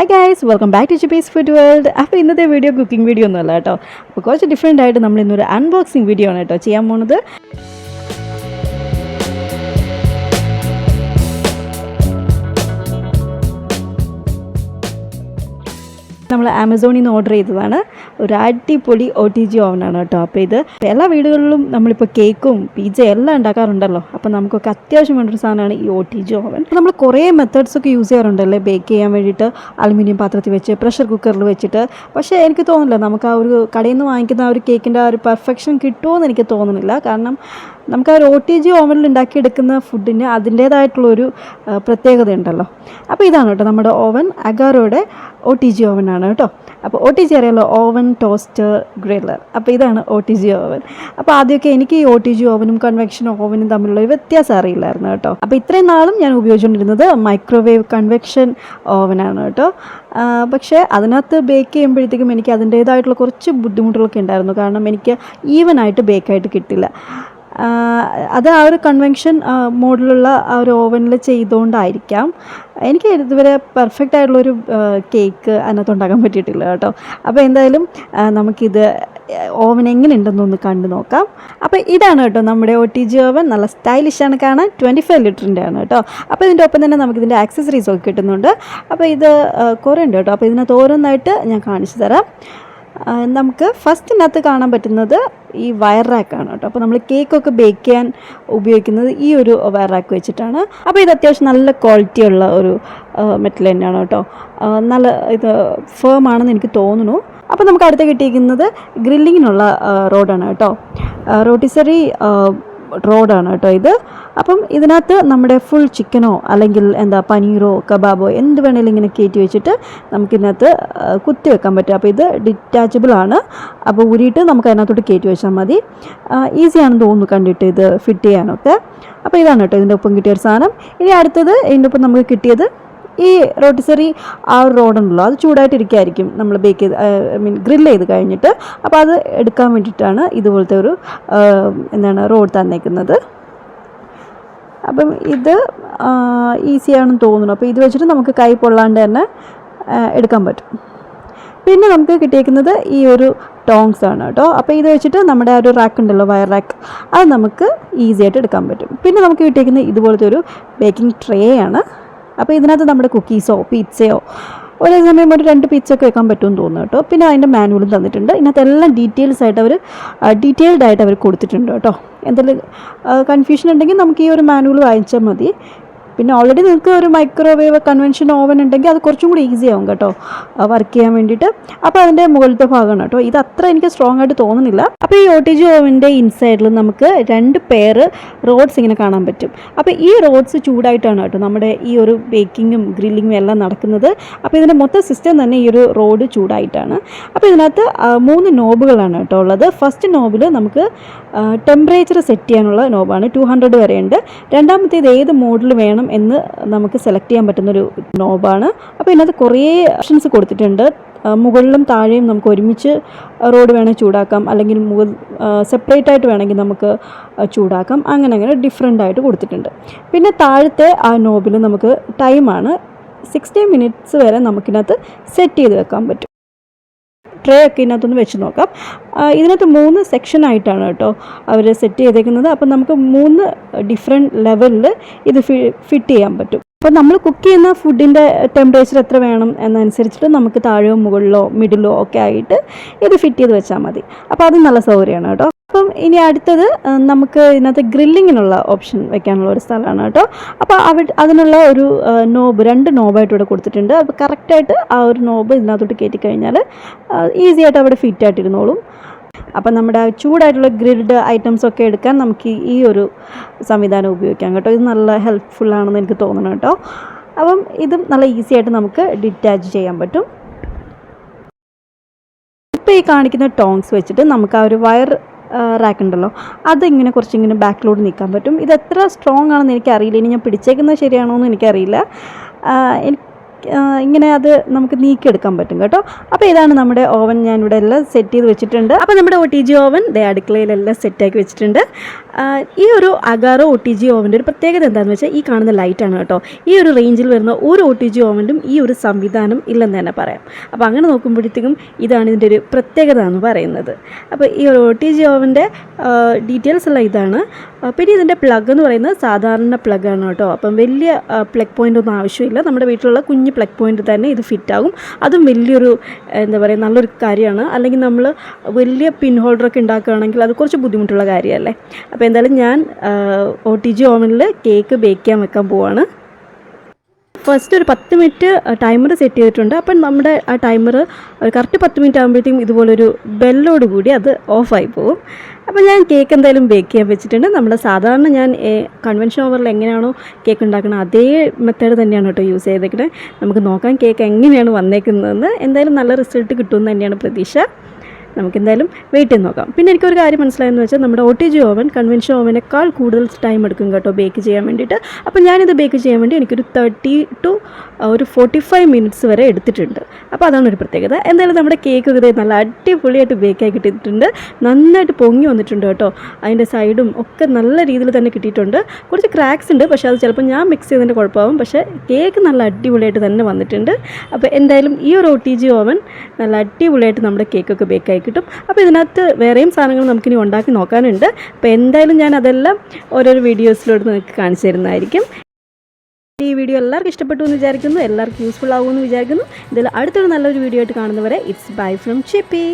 Hi guys, welcome back to Chippy's Food World. അപ്പോൾ ഇന്നത്തെ video cooking video ഒന്നുമല്ല കേട്ടോ. അപ്പോൾ കുറച്ച് ഡിഫറെൻ്റ് ആയിട്ട് നമ്മൾ ഇന്നൊരു അൺബോക്സിങ് വീഡിയോ ആണ് കേട്ടോ ചെയ്യാൻ പോകുന്നത്. നമ്മൾ ആമസോണിൽ നിന്ന് ഓർഡർ ചെയ്തതാണ്. ഒരു അടിപൊളി OTG ഓവനാണ് കേട്ടോ. അപ്പോൾ ഇത് എല്ലാ വീടുകളിലും നമ്മളിപ്പോൾ കേക്കും പിസ്സ എല്ലാം ഉണ്ടാക്കാറുണ്ടല്ലോ. അപ്പോൾ നമുക്കൊക്കെ അത്യാവശ്യം വേണ്ടൊരു സാധനമാണ് ഈ OTG ഓവൻ. നമ്മൾ കുറേ മെത്തേഡ്സൊക്കെ യൂസ് ചെയ്യാറുണ്ടല്ലേ ബേക്ക് ചെയ്യാൻ വേണ്ടിയിട്ട്. അലുമിനിയം പാത്രത്തിൽ വെച്ച് പ്രഷർ കുക്കറിൽ വെച്ചിട്ട്. പക്ഷേ എനിക്ക് തോന്നുന്നില്ല നമുക്ക് ആ ഒരു കടയിൽ നിന്ന് വാങ്ങിക്കുന്ന ആ ഒരു കേക്കിൻ്റെ ആ ഒരു പെർഫെക്ഷൻ കിട്ടുമോയെന്ന് എനിക്ക് തോന്നുന്നില്ല. കാരണം നമുക്ക് ആ ഒരു OTG ഓവനിൽ ഉണ്ടാക്കിയെടുക്കുന്ന ഫുഡിന് അതിൻ്റേതായിട്ടുള്ളൊരു പ്രത്യേകത ഉണ്ടല്ലോ. അപ്പോൾ ഇതാണ് കേട്ടോ നമ്മുടെ ഓവൻ. അഗാറോയുടെ OTG ഓവനാണ് കേട്ടോ. അപ്പോൾ OTG അറിയാലോ, ഓവൻ ടോസ്റ്റർ ഗ്രില്ലർ. അപ്പോൾ ഇതാണ് OTG ഓവൻ. അപ്പോൾ ആദ്യമൊക്കെ എനിക്ക് ഈ OTG ഓവനും കൺവെക്ഷൻ ഓവനും തമ്മിലുള്ള ഒരു വ്യത്യാസം അറിയില്ലായിരുന്നു കേട്ടോ. അപ്പോൾ ഇത്രയും നാളും ഞാൻ ഉപയോഗിച്ചുകൊണ്ടിരുന്നത് മൈക്രോവേവ് കൺവെക്ഷൻ ഓവനാണ് കേട്ടോ. പക്ഷേ അതിനകത്ത് ബേക്ക് ചെയ്യുമ്പോഴത്തേക്കും എനിക്ക് അതിൻ്റേതായിട്ടുള്ള കുറച്ച് ബുദ്ധിമുട്ടുകളൊക്കെ ഉണ്ടായിരുന്നു. കാരണം എനിക്ക് ഈവനായിട്ട് ബേക്കായിട്ട് കിട്ടില്ല. അത് ആ ഒരു കൺവെൻഷൻ മോഡലുള്ള ആ ഒരു ഓവനിൽ ചെയ്തുകൊണ്ടായിരിക്കാം എനിക്ക് ഇതുവരെ പെർഫെക്റ്റ് ആയിട്ടുള്ളൊരു കേക്ക് അതിനകത്ത് ഉണ്ടാക്കാൻ പറ്റിയിട്ടില്ല കേട്ടോ. അപ്പോൾ എന്തായാലും നമുക്കിത് ഓവൻ എങ്ങനെ ഉണ്ടെന്നൊന്ന് കണ്ടു നോക്കാം. അപ്പോൾ ഇതാണ് കേട്ടോ നമ്മുടെ OTG ഓവൻ. നല്ല സ്റ്റൈലിഷാണ് കാണാൻ. 25 ലിറ്ററിൻ്റെ ആണ് കേട്ടോ. അപ്പോൾ ഇതിൻ്റെ ഒപ്പം തന്നെ നമുക്കിതിൻ്റെ ആക്സസറീസൊക്കെ കിട്ടുന്നുണ്ട്. അപ്പോൾ ഇത് കുറേ ഉണ്ട് കേട്ടോ. അപ്പോൾ ഇതിനകത്ത് ഓരോന്നായിട്ട് ഞാൻ കാണിച്ചു തരാം. നമുക്ക് ഫസ്റ്റിനകത്ത് കാണാൻ പറ്റുന്നത് ഈ വയർ റാക്കാണ് കേട്ടോ. അപ്പോൾ നമ്മൾ കേക്കൊക്കെ ബേക്ക് ചെയ്യാൻ ഉപയോഗിക്കുന്നത് ഈ ഒരു വയർ റാക്ക് വെച്ചിട്ടാണ്. അപ്പോൾ ഇത് അത്യാവശ്യം നല്ല ക്വാളിറ്റിയുള്ള ഒരു മെറ്റൽ തന്നെയാണ് കേട്ടോ. നല്ല ഇത് ഫേം ആണെന്ന് എനിക്ക് തോന്നുന്നു. അപ്പോൾ നമുക്ക് അടുത്ത് കിട്ടിയിരിക്കുന്നത് ഗ്രില്ലിങ്ങിനുള്ള റോഡാണ് കേട്ടോ. റോട്ടിസറി റോഡാണ് കേട്ടോ ഇത്. അപ്പം ഇതിനകത്ത് നമ്മുടെ ഫുൾ ചിക്കനോ അല്ലെങ്കിൽ പനീറോ കബാബോ എന്ത് വേണേലും ഇങ്ങനെ കയറ്റി വെച്ചിട്ട് നമുക്കിതിനകത്ത് കുത്തി വെക്കാൻ പറ്റും. അപ്പോൾ ഇത് ഡിറ്റാച്ചബിൾ ആണ്. അപ്പോൾ ഊരിയിട്ട് നമുക്ക് അതിനകത്തോട്ട് കയറ്റി വെച്ചാൽ മതി. ഈസിയാണെന്ന് തോന്നുന്നു കണ്ടിട്ട് ഇത് ഫിറ്റ് ചെയ്യാനൊക്കെ. അപ്പോൾ ഇതാണ് കേട്ടോ ഇതിൻ്റെ ഒപ്പം കിട്ടിയൊരു സാധനം. ഇനി അടുത്തത് ഇതിൻ്റെ ഒപ്പം നമുക്ക് കിട്ടിയത് ഈ റോട്ടിസറി ആ ഒരു റോഡുണ്ടല്ലോ, അത് ചൂടായിട്ടിരിക്കുകയായിരിക്കും നമ്മൾ ബേക്ക് ചെയ്ത് ഗ്രില്ല് ചെയ്ത് കഴിഞ്ഞിട്ട്. അപ്പോൾ അത് എടുക്കാൻ വേണ്ടിയിട്ടാണ് ഇതുപോലത്തെ ഒരു റോഡ് തന്നേക്കുന്നത്. അപ്പം ഇത് ഈസിയാണെന്ന് തോന്നുന്നു. അപ്പോൾ ഇത് വെച്ചിട്ട് നമുക്ക് കൈ പൊള്ളാണ്ട് തന്നെ എടുക്കാൻ പറ്റും. പിന്നെ നമുക്ക് കിട്ടിയേക്കുന്നത് ഈ ഒരു ടോങ്സ് ആണ് കേട്ടോ. അപ്പോൾ ഇത് വെച്ചിട്ട് നമ്മുടെ ആ ഒരു റാക്ക് ഉണ്ടല്ലോ, വയർ റാക്ക്, അത് നമുക്ക് ഈസി ആയിട്ട് എടുക്കാൻ പറ്റും. പിന്നെ നമുക്ക് കിട്ടിയേക്കുന്നത് ഇതുപോലത്തെ ഒരു ബേക്കിംഗ് ട്രേ ആണ്. അപ്പോൾ ഇതിനകത്ത് നമ്മുടെ കുക്കീസോ പിസ്സയോ ഒരേ സമയം ഒരു 2 പിസ്സയൊക്കെ വെക്കാൻ പറ്റുമെന്ന് തോന്നുന്നു കേട്ടോ. പിന്നെ അതിൻ്റെ മാനുവലും തന്നിട്ടുണ്ട്. ഇതിനകത്ത് എല്ലാം ഡീറ്റെയിൽഡ് ആയിട്ട് അവർ കൊടുത്തിട്ടുണ്ട് കേട്ടോ. എന്തെങ്കിലും കൺഫ്യൂഷൻ ഉണ്ടെങ്കിൽ നമുക്ക് ഈ ഒരു മാനുവൽ വായിച്ചാൽ മതി. പിന്നെ ഓൾറെഡി നിങ്ങൾക്ക് ഒരു മൈക്രോവേവ് കൺവെൻഷൻ ഓവൻ ഉണ്ടെങ്കിൽ അത് കുറച്ചും കൂടി ഈസി ആവും കേട്ടോ വർക്ക് ചെയ്യാൻ വേണ്ടിയിട്ട്. അപ്പോൾ അതിൻ്റെ മുകളിലത്തെ ഭാഗമാണ് കേട്ടോ. ഇത് അത്ര എനിക്ക് സ്ട്രോങ് ആയിട്ട് തോന്നുന്നില്ല. അപ്പോൾ ഈ OTG ഓവൻ്റെ ഇൻസൈഡിൽ നമുക്ക് 2 പെയർ റോഡ്സ് ഇങ്ങനെ കാണാൻ പറ്റും. അപ്പോൾ ഈ റോഡ്സ് ചൂടായിട്ടാണ് കേട്ടോ നമ്മുടെ ഈ ഒരു ബേക്കിങ്ങും ഗ്രില്ലിങ്ങും എല്ലാം നടക്കുന്നത്. അപ്പോൾ ഇതിൻ്റെ മൊത്തം സിസ്റ്റം തന്നെ ഈ ഒരു റോഡ് ചൂടായിട്ടാണ്. അപ്പോൾ ഇതിനകത്ത് 3 നോബുകളാണ് കേട്ടോ ഉള്ളത്. ഫസ്റ്റ് നോബിൽ നമുക്ക് ടെമ്പറേച്ചർ സെറ്റ് ചെയ്യാനുള്ള നോബാണ്. 200 വരെയുണ്ട്. രണ്ടാമത്തേത് ഏത് മോഡിൽ വേണം എന്ന് നമുക്ക് സെലക്ട് ചെയ്യാൻ പറ്റുന്നൊരു നോബാണ്. അപ്പോൾ ഇതിനകത്ത് കുറേ ഓപ്ഷൻസ് കൊടുത്തിട്ടുണ്ട്. മുകളിലും താഴെയും നമുക്ക് ഒരുമിച്ച് റോഡ് വേണമെങ്കിൽ ചൂടാക്കാം, അല്ലെങ്കിൽ സെപ്പറേറ്റ് ആയിട്ട് വേണമെങ്കിൽ നമുക്ക് ചൂടാക്കാം. അങ്ങനെ ഡിഫറെൻ്റ് ആയിട്ട് കൊടുത്തിട്ടുണ്ട്. പിന്നെ താഴത്തെ ആ നോബിൽ നമുക്ക് ടൈമാണ് 60 മിനിറ്റ്സ് വരെ നമുക്കിനകത്ത് സെറ്റ് ചെയ്ത് വെക്കാൻ പറ്റും. ട്രേ ഒക്കെ ഇതിനകത്തൊന്ന് വെച്ച് നോക്കാം. ഇതിനകത്ത് 3 സെക്ഷനായിട്ടാണ് കേട്ടോ അവർ സെറ്റ് ചെയ്തേക്കുന്നത്. അപ്പം നമുക്ക് 3 ഡിഫറെൻറ്റ് ലെവലിൽ ഇത് ഫിറ്റ് ചെയ്യാൻ പറ്റും. അപ്പോൾ നമ്മൾ കുക്ക് ചെയ്യുന്ന ഫുഡിൻ്റെ ടെമ്പറേച്ചർ എത്ര വേണം എന്നനുസരിച്ചിട്ട് നമുക്ക് താഴെയോ മുകളിലോ മിഡിലോ ഒക്കെ ആയിട്ട് ഇത് ഫിറ്റ് ചെയ്ത് വെച്ചാൽ മതി. അപ്പോൾ അത് നല്ല സൗകര്യമാണ് കേട്ടോ. അപ്പം ഇനി അടുത്തത് നമുക്ക് ഇതിനകത്ത് ഗ്രില്ലിങ്ങിനുള്ള ഓപ്ഷൻ വെക്കാനുള്ള ഒരു സ്ഥലമാണ് കേട്ടോ. അപ്പോൾ അതിനുള്ള ഒരു നോബ് 2 നോബായിട്ട് ഇവിടെ കൊടുത്തിട്ടുണ്ട്. അപ്പോൾ കറക്റ്റായിട്ട് ആ ഒരു നോബ് ഇതിനകത്തോട്ട് കയറ്റി കഴിഞ്ഞാൽ ഈസി ആയിട്ട് അവിടെ ഫിറ്റ് ആയിട്ടിരുന്നോളും. അപ്പം നമ്മുടെ ചൂടായിട്ടുള്ള ഗ്രിൽഡ് ഐറ്റംസൊക്കെ എടുക്കാൻ നമുക്ക് ഈ ഒരു സംവിധാനം ഉപയോഗിക്കാം കേട്ടോ. ഇത് നല്ല ഹെൽപ്ഫുള്ളാണെന്ന് എനിക്ക് തോന്നുന്നു കേട്ടോ. അപ്പം ഇതും നല്ല ഈസി ആയിട്ട് നമുക്ക് ഡിറ്റാച്ച് ചെയ്യാൻ പറ്റും. ഇപ്പോൾ ഈ കാണിക്കുന്ന ടോങ്സ് വെച്ചിട്ട് നമുക്ക് ആ ഒരു വയർ റാക്ക് ഉണ്ടല്ലോ, അതിങ്ങനെ കുറച്ചിങ്ങനെ ബാക്കിലോട്ട് നീക്കാൻ പറ്റും. ഇത് എത്ര സ്ട്രോങ് ആണെന്ന് എനിക്കറിയില്ല. ഇനി ഞാൻ പിടിച്ചേക്കുന്നത് ശരിയാണോ എന്ന് എനിക്കറിയില്ല. ഇങ്ങനെ അത് നമുക്ക് നീക്കിയെടുക്കാൻ പറ്റും കേട്ടോ. അപ്പോൾ ഇതാണ് നമ്മുടെ ഓവൻ, ഞാനിവിടെ എല്ലാം സെറ്റ് ചെയ്ത് വെച്ചിട്ടുണ്ട്. അപ്പോൾ നമ്മുടെ OTG ഓവൻ അടുക്കളയിലെല്ലാം സെറ്റാക്കി വെച്ചിട്ടുണ്ട്. ഈ ഒരു അഗാറോ OTG ഓവൻ്റെ ഒരു പ്രത്യേകത എന്താണെന്ന് വെച്ചാൽ ഈ കാണുന്ന ലൈറ്റാണ് കേട്ടോ. ഈ ഒരു റേഞ്ചിൽ വരുന്ന ഒരു OTG ഓവനും ഈ ഒരു സംവിധാനം ഇല്ലെന്ന് തന്നെ പറയാം. അപ്പോൾ അങ്ങനെ നോക്കുമ്പോഴത്തേക്കും ഇതാണ് ഇതിൻ്റെ ഒരു പ്രത്യേകത എന്ന് പറയുന്നത്. അപ്പോൾ ഈ ഒരു OTG ഓവൻ്റെ ഡീറ്റെയിൽസ് എല്ലാം ഇതാണ്. പിന്നെ ഇതിൻ്റെ പ്ലഗ് എന്ന് പറയുന്നത് സാധാരണ പ്ലഗാണ് കേട്ടോ. അപ്പം വലിയ പ്ലഗ് പോയിൻ്റ് ഒന്നും ആവശ്യമില്ല. നമ്മുടെ വീട്ടിലുള്ള കുഞ്ഞ് പ്ലഗ് പോയിൻ്റ് തന്നെ ഇത് ഫിറ്റാകും. അതും വലിയൊരു എന്താ പറയുക നല്ലൊരു കാര്യമാണ്. അല്ലെങ്കിൽ നമ്മൾ വലിയ പിൻ ഹോൾഡറൊക്കെ ഉണ്ടാക്കുകയാണെങ്കിൽ അത് കുറച്ച് ബുദ്ധിമുട്ടുള്ള കാര്യമല്ലേ. അപ്പോൾ എന്തായാലും ഞാൻ OTG ഓവനിൽ കേക്ക് ബേക്ക് ചെയ്യാൻ വെക്കാൻ പോവാണ്. ഫസ്റ്റ് ഒരു 10 മിനിറ്റ് ടൈമർ സെറ്റ് ചെയ്തിട്ടുണ്ട്. അപ്പം നമ്മുടെ ആ ടൈമർ കറക്റ്റ് 10 മിനിറ്റ് ആകുമ്പോഴത്തേക്കും ഇതുപോലൊരു ബെല്ലോട് കൂടി അത് ഓഫായി പോകും. അപ്പോൾ ഞാൻ കേക്ക് എന്തായാലും ബേക്ക് ചെയ്യാൻ വെച്ചിട്ടുണ്ട്. നമ്മുടെ സാധാരണ ഞാൻ കൺവെൻഷൻ ഓവറിൽ എങ്ങനെയാണോ കേക്ക് ഉണ്ടാക്കുന്നത് അതേ മെത്തേഡ് തന്നെയാണ് കേട്ടോ യൂസ് ചെയ്തേക്കുന്നത്. നമുക്ക് നോക്കാം കേക്ക് എങ്ങനെയാണ് വന്നേക്കുന്നതെന്ന്. എന്തായാലും നല്ല റിസൾട്ട് കിട്ടുമെന്ന് തന്നെയാണ് പ്രതീക്ഷ. നമുക്കെന്തായാലും വെയിറ്റ് ചെയ്ത് നോക്കാം. പിന്നെ എനിക്കൊരു കാര്യം മനസ്സിലായെന്ന് വെച്ചാൽ നമ്മുടെ OTG ഓവൻ കൺവെൻഷൻ ഓവനേക്കാൾ കൂടുതൽ ടൈം എടുക്കും കേട്ടോ ബേക്ക് ചെയ്യാൻ വേണ്ടിയിട്ട്. അപ്പോൾ ഞാനിത് ബേക്ക് ചെയ്യാൻ വേണ്ടി എനിക്കൊരു 30 to 45 മിനിറ്റ്സ് വരെ എടുത്തിട്ടുണ്ട്. അപ്പോൾ അതാണ് ഒരു പ്രത്യേകത. എന്തായാലും നമ്മുടെ കേക്ക് ഇത് നല്ല അടിപൊളിയായിട്ട് ബേക്കായി കിട്ടിയിട്ടുണ്ട്. നന്നായിട്ട് പൊങ്ങി വന്നിട്ടുണ്ട് കേട്ടോ. അതിൻ്റെ സൈഡും ഒക്കെ നല്ല രീതിയിൽ തന്നെ കിട്ടിയിട്ടുണ്ട്. കുറച്ച് ക്രാക്സ് ഉണ്ട്, പക്ഷേ അത് ചിലപ്പോൾ ഞാൻ മിക്സ് ചെയ്തതിൻ്റെ കുഴപ്പമാകും. പക്ഷേ കേക്ക് നല്ല അടിപൊളിയായിട്ട് തന്നെ വന്നിട്ടുണ്ട്. അപ്പോൾ എന്തായാലും ഈ ഒരു OTG ഓവൻ നല്ല അടിപൊളിയായിട്ട് നമ്മുടെ കേക്കൊക്കെ ബേക്കായി കിട്ടും. അപ്പോൾ ഇതിനകത്ത് വേറെയും സാധനങ്ങൾ നമുക്കിനി ഉണ്ടാക്കി നോക്കാനുണ്ട്. അപ്പോൾ എന്തായാലും ഞാൻ അതെല്ലാം ഓരോരോ വീഡിയോസിലൂടെ നിങ്ങൾക്ക് കാണിച്ചു തരുന്നതായിരിക്കും. ഈ വീഡിയോ എല്ലാവർക്കും ഇഷ്ടപ്പെട്ടു എന്ന് വിചാരിക്കുന്നു, എല്ലാവർക്കും യൂസ്ഫുൾ ആകുമെന്ന് വിചാരിക്കുന്നു. ഇതിൽ അടുത്തൊരു നല്ലൊരു വീഡിയോ ആയിട്ട് കാണുന്നവരെ ഇറ്റ്സ് ബൈ ഫ്രം ചിപ്പി.